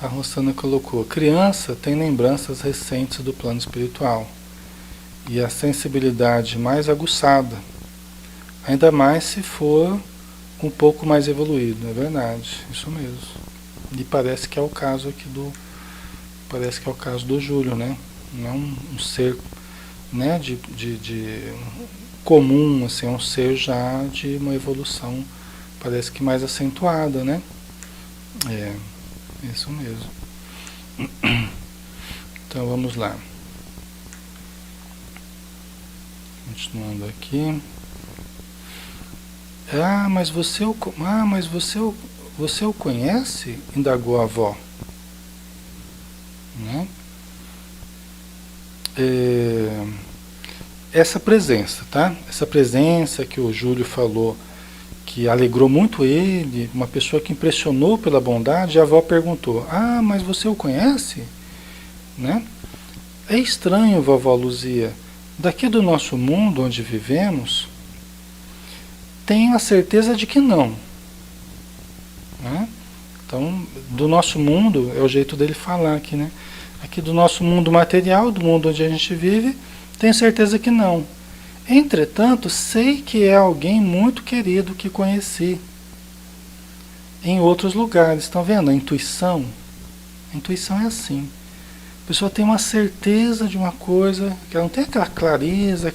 A Rosana colocou: criança tem lembranças recentes do plano espiritual e a sensibilidade mais aguçada, ainda mais se for um pouco mais evoluído, é verdade, isso mesmo. E parece que é o caso aqui parece que é o caso do Júlio, né? Não é um ser, né, de comum, assim, é um ser já de uma evolução, parece que mais acentuada, né? Isso mesmo. Então vamos lá. Continuando aqui. Mas você o conhece? Indagou a avó. Né? Essa presença, tá? Essa presença que o Júlio falou, que alegrou muito ele, uma pessoa que impressionou pela bondade, a avó perguntou: mas você o conhece? Né? É estranho, vovó Luzia, daqui do nosso mundo onde vivemos, tenho a certeza de que não. Né? Então, do nosso mundo, é o jeito dele falar aqui, né? Aqui do nosso mundo material, do mundo onde a gente vive, tenho certeza que não. Entretanto, sei que é alguém muito querido que conheci em outros lugares. Estão vendo a intuição? A intuição é assim. A pessoa tem uma certeza de uma coisa, que ela não tem aquela clareza,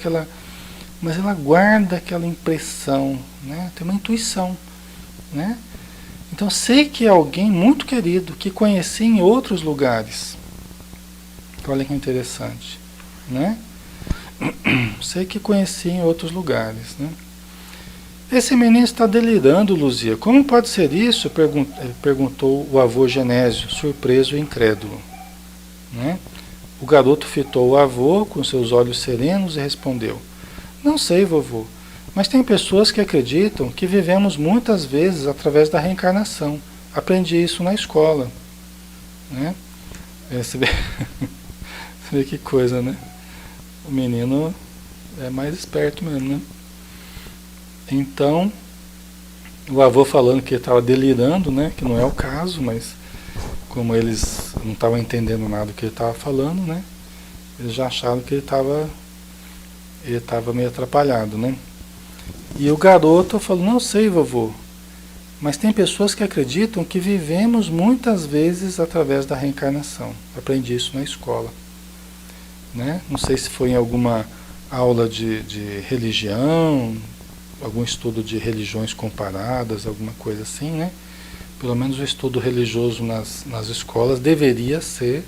mas ela guarda aquela impressão, né? Tem uma intuição, né? Então, sei que é alguém muito querido que conheci em outros lugares. Olha que interessante, né? Sei que conheci em outros lugares, né? Esse menino está delirando, Luzia. Como pode ser isso? Perguntou o avô Genésio, surpreso e incrédulo. Né? O garoto fitou o avô com seus olhos serenos e respondeu: não sei, vovô, mas tem pessoas que acreditam que vivemos muitas vezes através da reencarnação. Aprendi isso na escola. Né? Você vê que coisa, né? O menino é mais esperto mesmo, né? Então, o avô falando que ele estava delirando, né? Que não é o caso, mas como eles não estavam entendendo nada do que ele estava falando, né? Eles já acharam que ele estava meio atrapalhado, né? E o garoto falou: não sei, vovô, mas tem pessoas que acreditam que vivemos muitas vezes através da reencarnação. Aprendi isso na escola. Né? Não sei se foi em alguma aula de religião, algum estudo de religiões comparadas, alguma coisa assim, né? Pelo menos o estudo religioso nas escolas deveria ser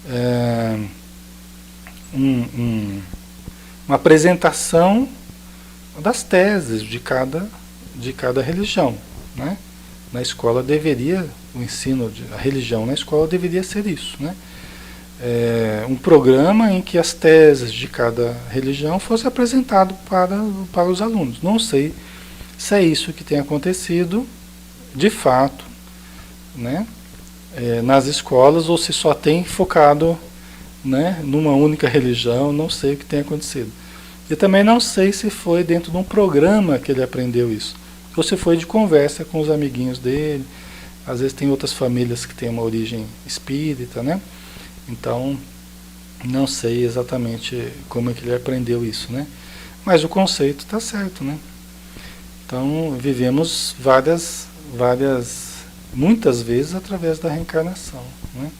é, uma apresentação das teses de cada religião, né? Na escola deveria, o ensino a religião na escola deveria ser isso, né? Um programa em que as teses de cada religião fossem apresentado para os alunos. Não sei se é isso que tem acontecido de fato, né? Nas escolas, ou se só tem focado, né, numa única religião. Não sei o que tem acontecido. E também não sei se foi dentro de um programa que ele aprendeu isso, ou se foi de conversa com os amiguinhos dele. Às vezes tem outras famílias que têm uma origem espírita, né? Então, não sei exatamente como é que ele aprendeu isso, né? Mas o conceito está certo, né? Então, vivemos muitas vezes através da reencarnação, né?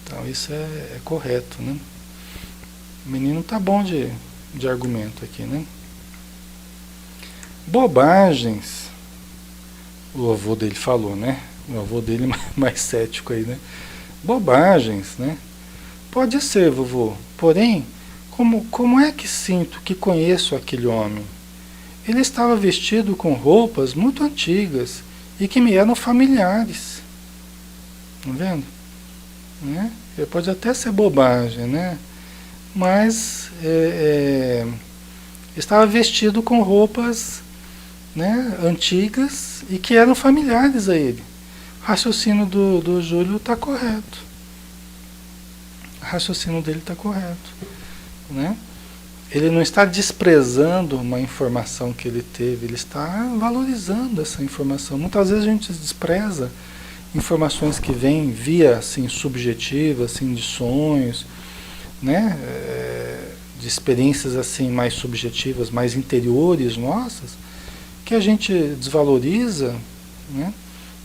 Então, isso é correto, né? O menino tá bom de argumento aqui, né? Bobagens, o avô dele falou, né? O avô dele mais cético aí, né? Bobagens, né? Pode ser, vovô. Porém, como é que sinto que conheço aquele homem? Ele estava vestido com roupas muito antigas e que me eram familiares. Tá vendo? Né? Pode até ser bobagem, né? Mas estava vestido com roupas, né, antigas e que eram familiares a ele. O raciocínio do Júlio está correto. O raciocínio dele está correto, né? Ele não está desprezando uma informação que ele teve, ele está valorizando essa informação. Muitas vezes a gente despreza informações que vêm via assim, subjetiva, assim, de sonhos, né? De experiências assim, mais subjetivas, mais interiores nossas, que a gente desvaloriza, né?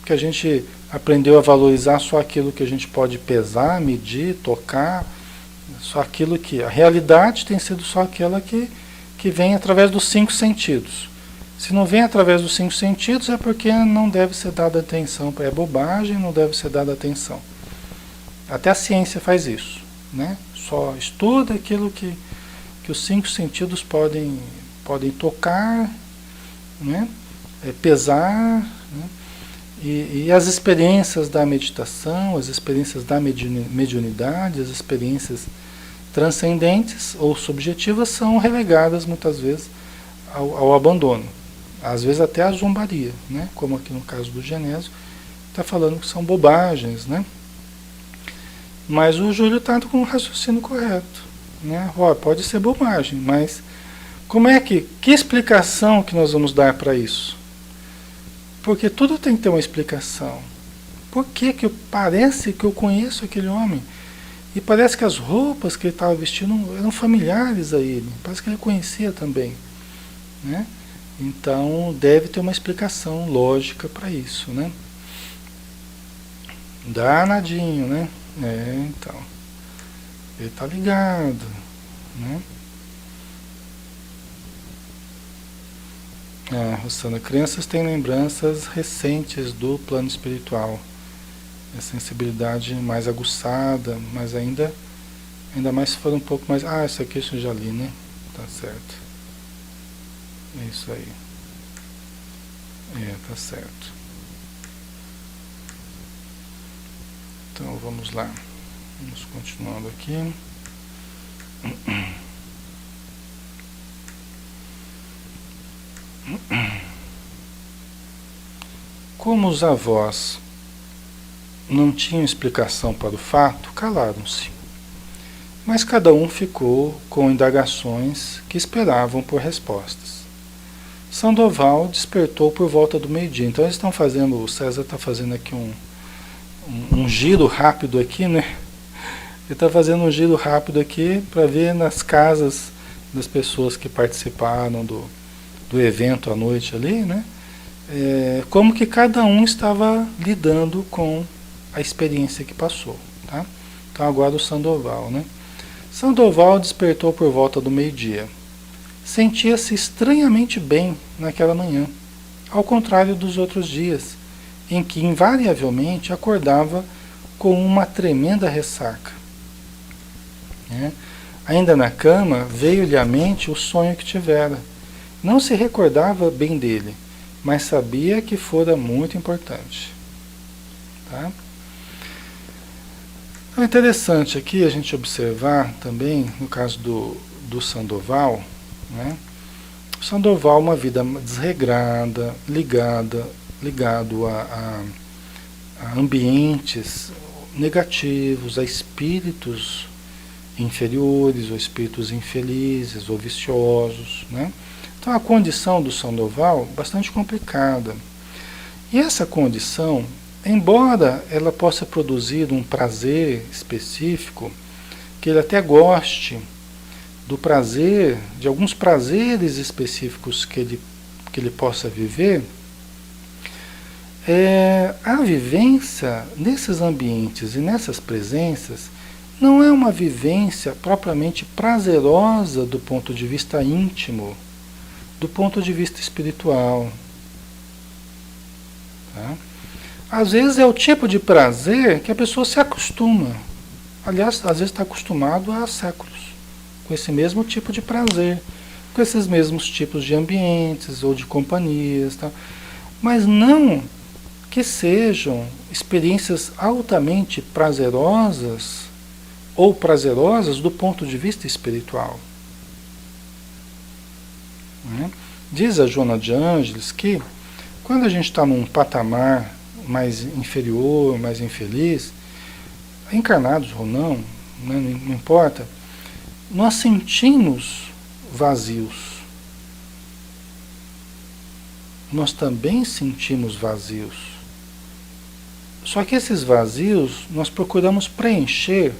Que a gente aprendeu a valorizar só aquilo que a gente pode pesar, medir, tocar, só aquilo que... A realidade tem sido só aquela que vem através dos 5 sentidos. Se não vem através dos 5 sentidos é porque não deve ser dada atenção, é bobagem, não deve ser dada atenção. Até a ciência faz isso, né? Só estuda aquilo que os 5 sentidos podem tocar, né? Pesar, né? E as experiências da meditação, as experiências da mediunidade, as experiências transcendentes ou subjetivas são relegadas muitas vezes ao abandono. Às vezes até à zombaria, né? Como aqui no caso do Genésio, está falando que são bobagens, né? Mas o Júlio está com o raciocínio correto, né? Pode ser bobagem, mas que explicação que nós vamos dar para isso? Porque tudo tem que ter uma explicação. Por que parece que eu conheço aquele homem? E parece que as roupas que ele estava vestindo eram familiares a ele. Parece que ele conhecia também, né? Então deve ter uma explicação lógica para isso, né? Danadinho, né? Então. Ele está ligado, né? Rosana, crianças têm lembranças recentes do plano espiritual. A sensibilidade mais aguçada, mas ainda mais se for um pouco mais... isso aqui eu já li, né? Tá certo. É isso aí. Tá certo. Então vamos lá. Vamos continuando aqui. Como os avós não tinham explicação para o fato, calaram-se. Mas cada um ficou com indagações que esperavam por respostas. Sandoval despertou por volta do meio-dia. Então eles estão fazendo, o César está fazendo aqui um giro rápido aqui, né? Ele está fazendo um giro rápido aqui para ver nas casas das pessoas que participaram do evento à noite ali, né? Como que cada um estava lidando com a experiência que passou, tá? Então agora o Sandoval, né? Sandoval despertou por volta do meio-dia. Sentia-se estranhamente bem naquela manhã, ao contrário dos outros dias, em que invariavelmente acordava com uma tremenda ressaca. Ainda na cama, veio-lhe à mente o sonho que tivera. Não se recordava bem dele, mas sabia que fora muito importante. Tá? É interessante aqui a gente observar também, no caso do Sandoval, né? O Sandoval, uma vida desregrada, ligado a ambientes negativos, a espíritos inferiores, ou espíritos infelizes, ou viciosos, né? Então a condição do Sandoval bastante complicada. E essa condição, embora ela possa produzir um prazer específico, que ele até goste do prazer, de alguns prazeres específicos que ele possa viver, a vivência nesses ambientes e nessas presenças não é uma vivência propriamente prazerosa do ponto de vista íntimo, do ponto de vista espiritual. Tá? Às vezes é o tipo de prazer que a pessoa se acostuma. Aliás, às vezes está acostumado há séculos com esse mesmo tipo de prazer, com esses mesmos tipos de ambientes ou de companhias. Tá? Mas não que sejam experiências altamente prazerosas ou prazerosas do ponto de vista espiritual. Diz a Joana de Ângeles que quando a gente está num patamar mais inferior, mais infeliz, encarnados ou não, né, não importa, nós sentimos vazios. Nós também sentimos vazios. Só que esses vazios nós procuramos preencher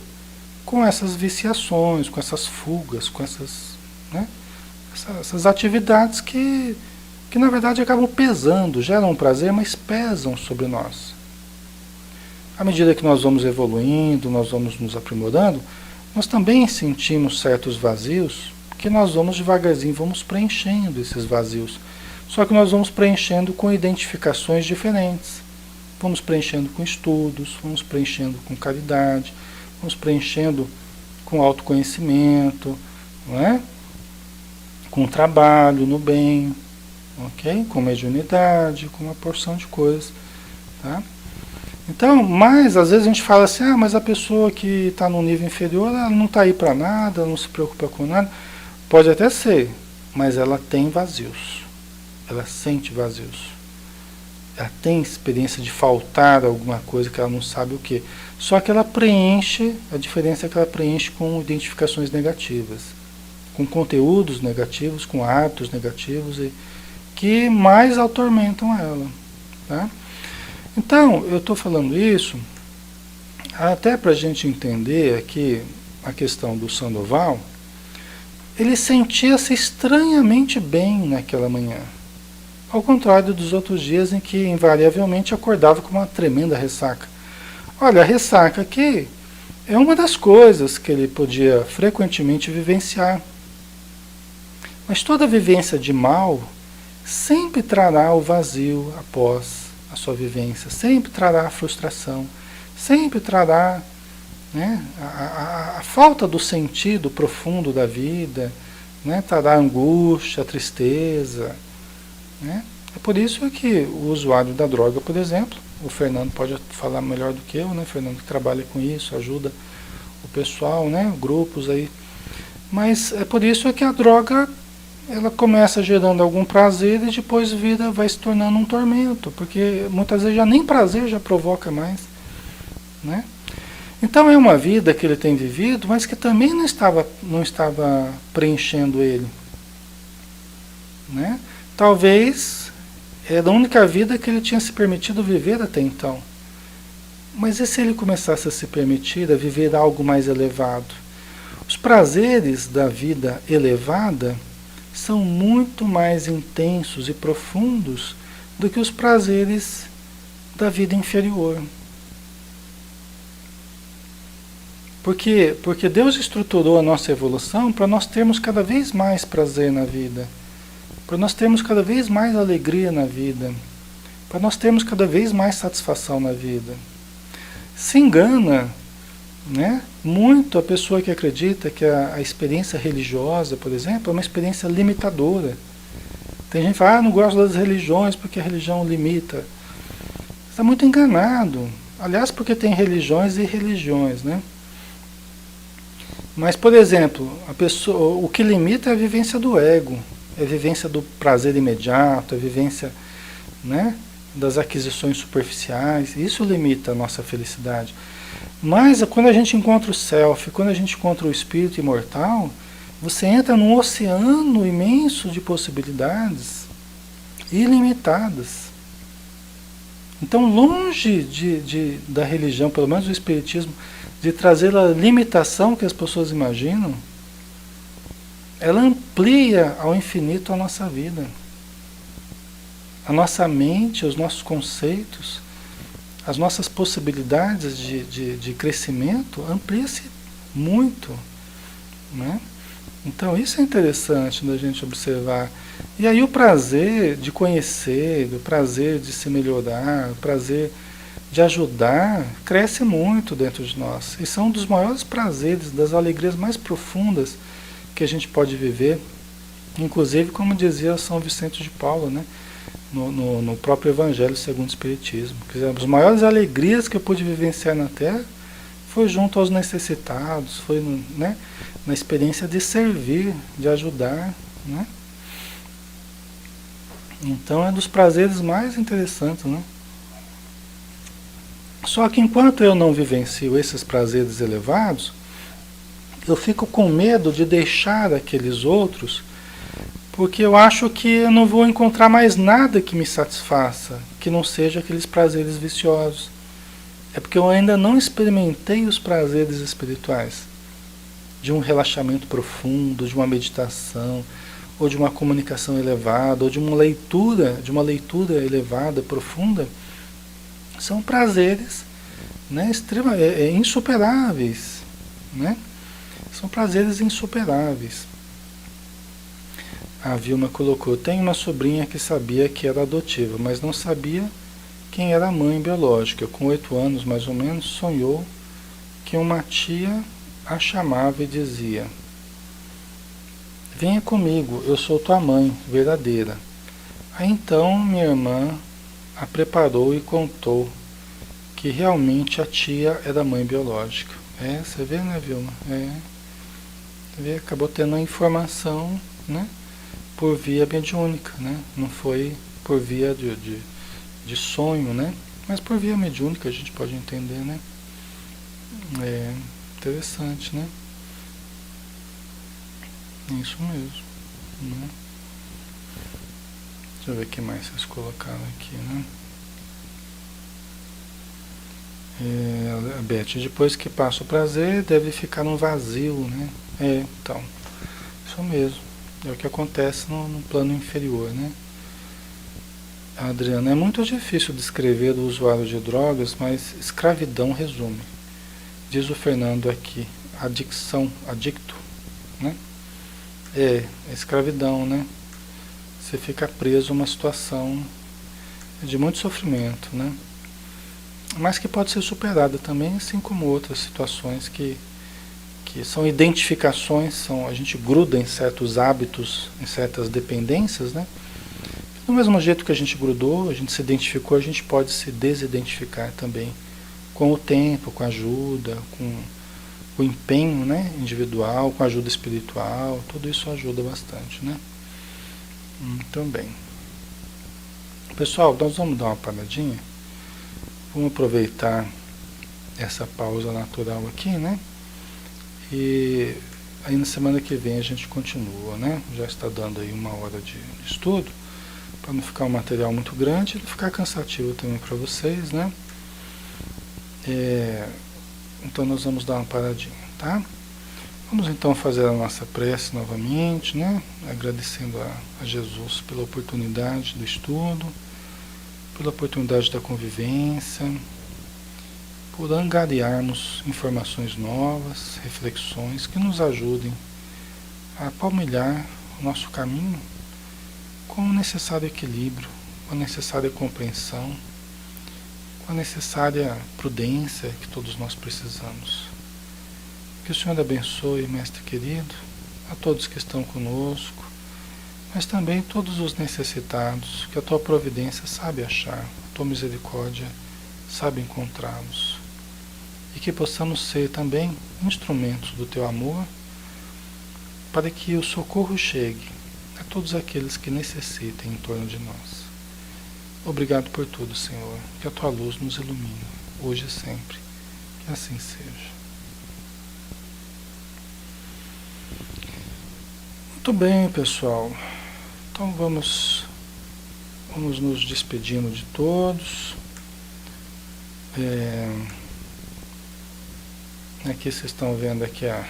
com essas viciações, com essas fugas, com essas, né, essas atividades que na verdade acabam pesando, geram um prazer, mas pesam sobre nós. À medida que nós vamos evoluindo, nós vamos nos aprimorando, nós também sentimos certos vazios, que nós vamos devagarzinho, vamos preenchendo esses vazios. Só que nós vamos preenchendo com identificações diferentes. Vamos preenchendo com estudos, vamos preenchendo com caridade, vamos preenchendo com autoconhecimento, não é? Com trabalho no bem, ok? Com mediunidade, com uma porção de coisas. Tá? Então, mas às vezes a gente fala assim, mas a pessoa que está num nível inferior, ela não está aí para nada, ela não se preocupa com nada. Pode até ser, mas ela tem vazios. Ela sente vazios. Ela tem experiência de faltar alguma coisa que ela não sabe o que. Só que ela preenche, a diferença é que ela preenche com identificações negativas, com conteúdos negativos, com hábitos negativos, que mais atormentam ela. Tá? Então, eu estou falando isso até para a gente entender aqui a questão do Sandoval. Ele sentia-se estranhamente bem naquela manhã, ao contrário dos outros dias em que invariavelmente acordava com uma tremenda ressaca. Olha, a ressaca aqui é uma das coisas que ele podia frequentemente vivenciar. Mas toda vivência de mal sempre trará o vazio após a sua vivência, sempre trará a frustração, sempre trará, né, a falta do sentido profundo da vida, né, trará a angústia, a tristeza. Né? É por isso que o usuário da droga, por exemplo, o Fernando pode falar melhor do que eu, né? Fernando que trabalha com isso, ajuda o pessoal, né? Grupos aí. Mas é por isso que a droga, ela começa gerando algum prazer e depois vida vai se tornando um tormento, porque muitas vezes já nem prazer já provoca mais, né? Então é uma vida que ele tem vivido, mas que também não estava preenchendo ele, né? Talvez era a única vida que ele tinha se permitido viver até então. Mas e se ele começasse a se permitir a viver algo mais elevado? Os prazeres da vida elevada são muito mais intensos e profundos do que os prazeres da vida inferior. Porque Deus estruturou a nossa evolução para nós termos cada vez mais prazer na vida, para nós termos cada vez mais alegria na vida, para nós termos cada vez mais satisfação na vida. Se engana, né, muito a pessoa que acredita que a experiência religiosa, por exemplo, é uma experiência limitadora. Tem gente que fala, não gosto das religiões porque a religião limita. Está muito enganado. Aliás, porque tem religiões e religiões, né? Mas, por exemplo, o que limita é a vivência do ego, é a vivência do prazer imediato, é a vivência, né, das aquisições superficiais. Isso limita a nossa felicidade. Mas quando a gente encontra o self, quando a gente encontra o espírito imortal, você entra num oceano imenso de possibilidades ilimitadas. Então, longe da religião, pelo menos do espiritismo, de trazer a limitação que as pessoas imaginam, ela amplia ao infinito a nossa vida. A nossa mente, os nossos conceitos, as nossas possibilidades de crescimento amplia-se muito, né? Então isso é interessante da gente observar. E aí o prazer de conhecer, o prazer de se melhorar, o prazer de ajudar, cresce muito dentro de nós. E são um dos maiores prazeres, das alegrias mais profundas que a gente pode viver. Inclusive, como dizia São Vicente de Paulo, né? No próprio Evangelho segundo o Espiritismo. Quer dizer, as maiores alegrias que eu pude vivenciar na Terra foi junto aos necessitados, foi, né, na experiência de servir, de ajudar, né? Então é dos prazeres mais interessantes, né? Só que enquanto eu não vivencio esses prazeres elevados, eu fico com medo de deixar aqueles outros, porque eu acho que eu não vou encontrar mais nada que me satisfaça, que não seja aqueles prazeres viciosos. É porque eu ainda não experimentei os prazeres espirituais, de um relaxamento profundo, de uma meditação, ou de uma comunicação elevada, ou de uma leitura elevada, profunda. São prazeres, né, insuperáveis, né? São prazeres insuperáveis. A Vilma colocou, tem uma sobrinha que sabia que era adotiva, mas não sabia quem era a mãe biológica. Com 8 anos, mais ou menos, sonhou que uma tia a chamava e dizia: venha comigo, eu sou tua mãe verdadeira. Aí então minha irmã a preparou e contou que realmente a tia era a mãe biológica. É, você vê, né, Vilma? É. Você vê, acabou tendo a informação, né, por via mediúnica, né? Não foi por via de sonho, né? Mas por via mediúnica a gente pode entender, né? É interessante, né? Isso mesmo, né? Deixa eu ver o que mais vocês colocaram aqui, né? A Beth, depois que passa o prazer, deve ficar um vazio, né? Então, isso mesmo. É o que acontece no plano inferior, né? Adriana, é muito difícil descrever o usuário de drogas, mas escravidão resume. Diz o Fernando aqui, adicto, né? Escravidão, né? Você fica preso a uma situação de muito sofrimento, né? Mas que pode ser superada também, assim como outras situações que são identificações, a gente gruda em certos hábitos, em certas dependências, né? Do mesmo jeito que a gente grudou, a gente se identificou, a gente pode se desidentificar também com o tempo, com a ajuda, com o empenho, né, individual, com a ajuda espiritual, tudo isso ajuda bastante, né? Também. Pessoal, nós vamos dar uma paradinha. Vamos aproveitar essa pausa natural aqui, né? E aí na semana que vem a gente continua, né? Já está dando aí 1 hora de estudo, para não ficar um material muito grande e não ficar cansativo também para vocês, né? Então nós vamos dar uma paradinha, tá? Vamos então fazer a nossa prece novamente, né? Agradecendo a Jesus pela oportunidade do estudo, pela oportunidade da convivência, por angariarmos informações novas, reflexões que nos ajudem a palmilhar o nosso caminho com o necessário equilíbrio, com a necessária compreensão, com a necessária prudência que todos nós precisamos. Que o Senhor abençoe, Mestre querido, a todos que estão conosco, mas também todos os necessitados, que a Tua providência sabe achar, a Tua misericórdia sabe encontrá-los. E que possamos ser também instrumentos do Teu amor, para que o socorro chegue a todos aqueles que necessitem em torno de nós. Obrigado por tudo, Senhor. Que a Tua luz nos ilumine, hoje e sempre. Que assim seja. Muito bem, pessoal. Então vamos nos despedindo de todos. Aqui vocês estão vendo aqui a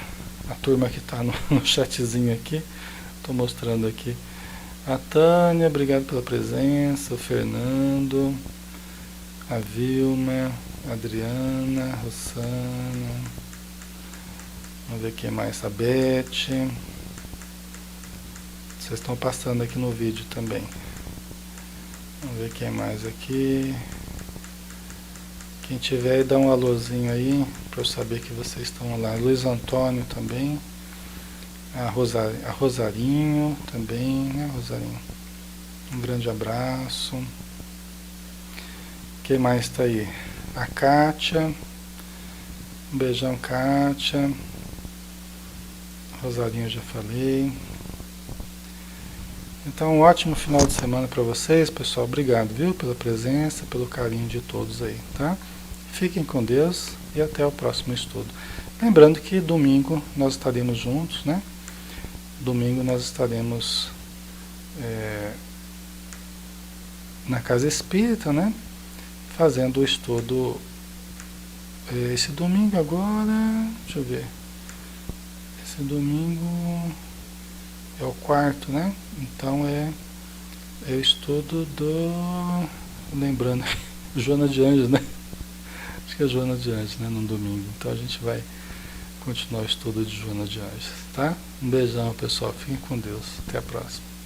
turma que está no chatzinho aqui. Estou mostrando aqui. A Tânia, obrigado pela presença. O Fernando, a Vilma, a Adriana, a Rosana. Vamos ver quem mais. A Beth. Vocês estão passando aqui no vídeo também. Vamos ver quem mais aqui. Quem tiver, dá um alôzinho aí, para eu saber que vocês estão lá. Luiz Antônio também. A Rosarinho também, né, Rosarinho? Um grande abraço. Quem mais está aí? A Kátia. Um beijão, Kátia. Rosarinho, eu já falei. Então, um ótimo final de semana para vocês, pessoal. Obrigado, viu, pela presença, pelo carinho de todos aí, tá? Fiquem com Deus e até o próximo estudo. Lembrando que domingo nós estaremos juntos, né? Domingo nós estaremos na Casa Espírita, né? Fazendo o estudo. Esse domingo agora, deixa eu ver. Esse domingo é o quarto, né? Então é o estudo do... Lembrando, Joana de Anjos, né? Acho que é Joana de Anjos, né? No domingo. Então a gente vai continuar o estudo de Joana de Anjos, tá? Um beijão, pessoal. Fiquem com Deus. Até a próxima.